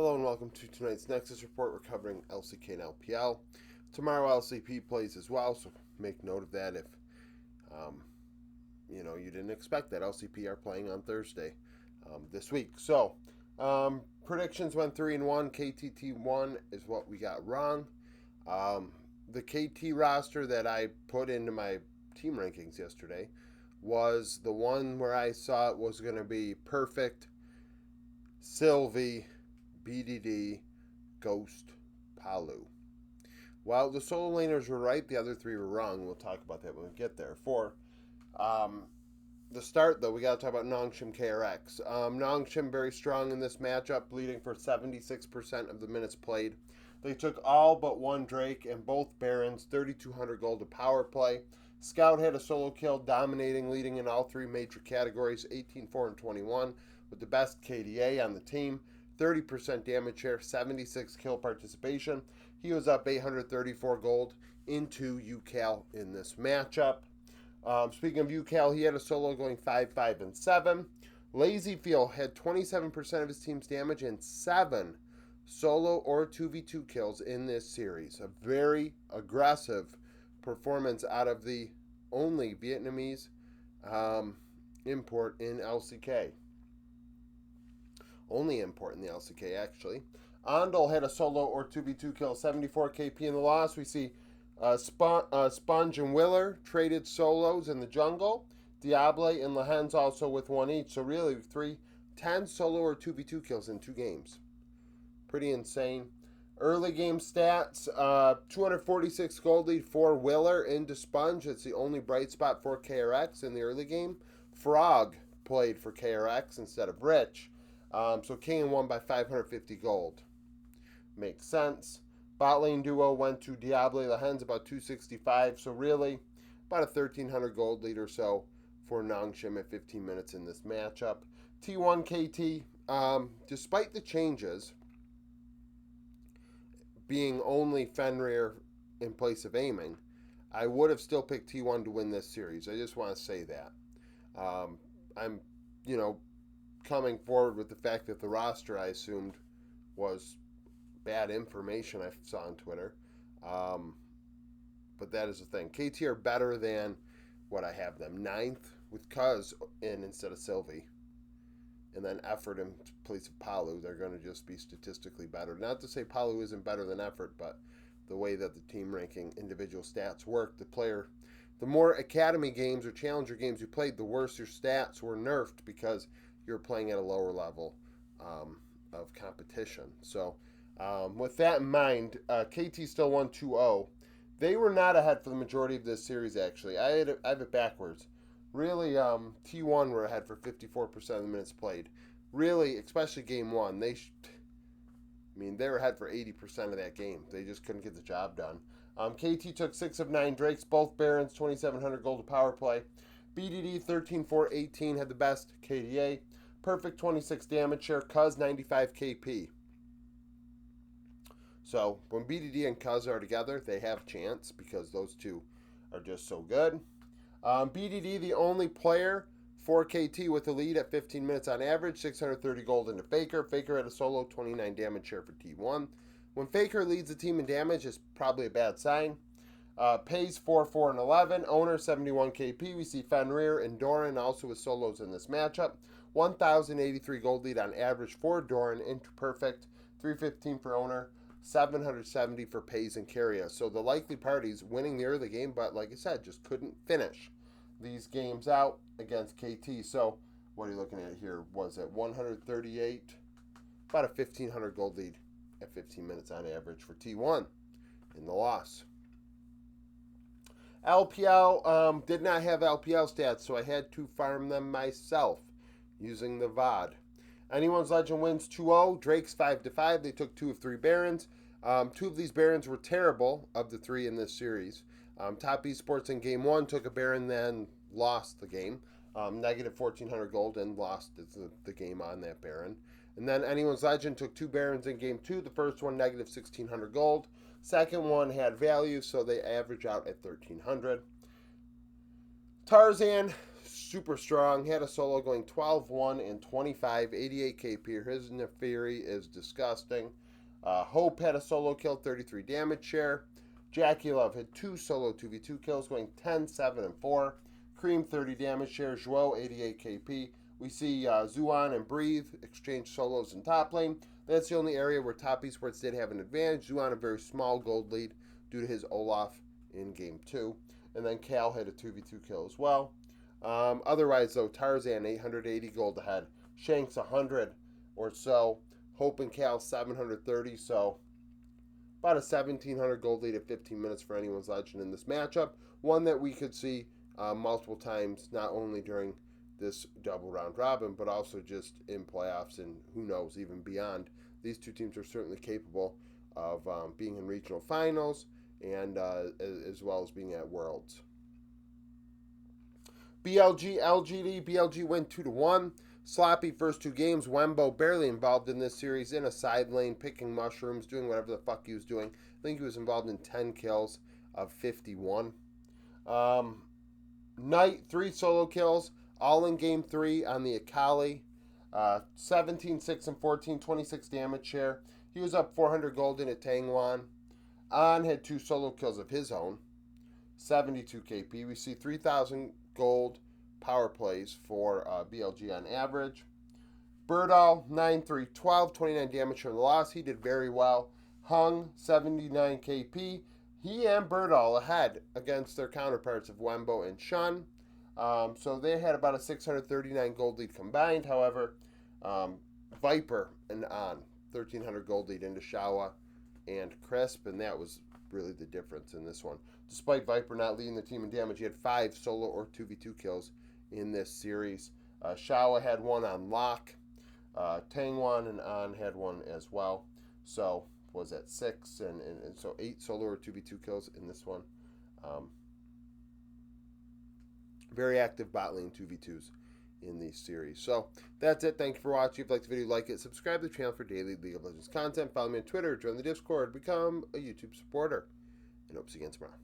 Hello and welcome to tonight's Nexus Report. We're covering LCK and LPL. Tomorrow LCP plays as well, so make note of that if you didn't expect that. LCP are playing on Thursday this week. So predictions went 3-1. KTT1 is what we got wrong. The KT roster that I put into my team rankings yesterday was the one where I saw it was going to be perfect. Sylvie, BDD, Ghost, Palu. While the solo laners were right, the other three were wrong. We'll talk about that when we get there. For the start, though, we got to talk about Nongshim KRX. Nongshim very strong in this matchup, leading for 76% of the minutes played. They took all but one Drake and both Barons, 3,200 gold to power play. Scout had a solo kill, dominating, leading in all three major categories, 18, 4, and 21, with the best KDA on the team. 30% damage share, 76 kill participation. He was up 834 gold into UCal in this matchup. Speaking of UCal, he had a solo going 5, 5, and 7. Lazyfield had 27% of his team's damage and 7 solo or 2v2 kills in this series. A very aggressive performance out of the only Vietnamese import in LCK. Only import in the LCK, actually. Ondel had a solo or 2v2 kill, 74 KP in the loss. We see Sponge and Willer traded solos in the jungle. Diable and Lehens also with one each. So really, 10 solo or 2v2 kills in 2 games. Pretty insane. Early game stats, 246 gold lead for Willer into Sponge. It's the only bright spot for KRX in the early game. Frog played for KRX instead of Rich. So King won by 550 gold. Makes sense. Bot lane duo went to Diable Lehens about 265. So really, about a 1,300 gold lead or so for Nongshim at 15 minutes in this matchup. T1 KT, despite the changes being only Fenrir in place of aiming, I would have still picked T1 to win this series. I just want to say that. I'm, coming forward with the fact that the roster I assumed was bad information I saw on Twitter. But that is the thing. KT are better than what I have them. 9th with Cuz in instead of Sylvie. And then Effort in place of Palu. They're going to just be statistically better. Not to say Palu isn't better than Effort, but the way that the team ranking individual stats work, the more academy games or challenger games you played, the worse your stats were nerfed because you're playing at a lower level of competition. So with that in mind, KT still won 2-0. They were not ahead for the majority of this series, actually. I have it backwards. Really, T1 were ahead for 54% of the minutes played. Really, especially game 1, they were ahead for 80% of that game. They just couldn't get the job done. KT took 6 of 9 Drakes, both Barons, 2,700 gold to power play. BDD 13, 4, 18 had the best KDA. Perfect 26 damage share. Cuz 95 KP. So when BDD and Cuz are together, they have a chance because those two are just so good. BDD, the only player for KT with the lead at 15 minutes on average, 630 gold into Faker. Faker had a solo 29 damage share for T1. When Faker leads the team in damage, it's probably a bad sign. Pays 4, 4, and 11. Owner 71 KP. We see Fenrir and Doran also with solos in this matchup. 1,083 gold lead on average for Doran into Perfect. 315 for Owner. 770 for Pays and Carrier. So the likely parties winning the early game, but like I said, just couldn't finish these games out against KT. So what are you looking at here? Was it 138? About a 1,500 gold lead at 15 minutes on average for T1 in the loss. LPL did not have LPL stats, so I had to farm them myself using the VOD. Anyone's Legend wins 2-0. Drake's 5-5. They took 2 of 3 Barons. 2 of these Barons were terrible of the 3 in this series. Top Esports in Game 1 took a Baron, then lost the game. Negative 1,400 gold and lost the game on that Baron. And then Anyone's Legend took 2 Barons in Game 2. The first one, negative 1,600 gold. Second one had value, so they average out at 1,300. Tarzan super strong. Had a solo going 12-1 and 25, 88 KP. His Neferi is disgusting. Hope had a solo kill, 33 damage share. Jackie Love had 2 solo 2v2 kills going 10, 7, and 4. Cream, 30 damage share. Joao, 88 KP. We see Zuan and Breathe exchange solos in top lane. That's the only area where Top Esports did have an advantage. Zuan a very small gold lead due to his Olaf in Game 2. And then Cal had a 2v2 kill as well. Otherwise, though, Tarzan 880 gold ahead. Shanks 100 or so. Hope and Cal 730. So about a 1,700 gold lead at 15 minutes for anyone's legend in this matchup. One that we could see multiple times, not only during this double round robin, but also just in playoffs and who knows, even beyond. These two teams are certainly capable of being in regional finals and as well as being at Worlds. BLG, LGD. BLG win 2-1. Sloppy first 2 games. Wembo barely involved in this series in a side lane, picking mushrooms, doing whatever the fuck he was doing. I think he was involved in 10 kills of 51. Knight, 3 solo kills, all in Game 3 on the Akali. 17, 6, and 14, 26 damage share. He was up 400 gold in at Tangwan. An had 2 solo kills of his own, 72 KP. We see 3,000 gold power plays for BLG on average. Birdall, 9, 3, 12, 29 damage from the loss. He did very well. Hung, 79 KP. He and Birdall ahead against their counterparts of Wembo and Shun. So they had about a 639 gold lead combined. However, Viper and An, 1,300 gold lead into Shawa and Crisp, and that was really the difference in this one. Despite Viper not leading the team in damage, he had 5 solo or 2v2 kills in this series. Shawa had 1 on Lock. Tangwan and An had 1 as well. So was at 6, and so 8 solo or 2v2 kills in this one. Very active bot lane 2v2s in these series. So that's it. Thank you for watching. If you liked the video, like it. Subscribe to the channel for daily League of Legends content. Follow me on Twitter. Join the Discord. Become a YouTube supporter. And hope to see you again tomorrow.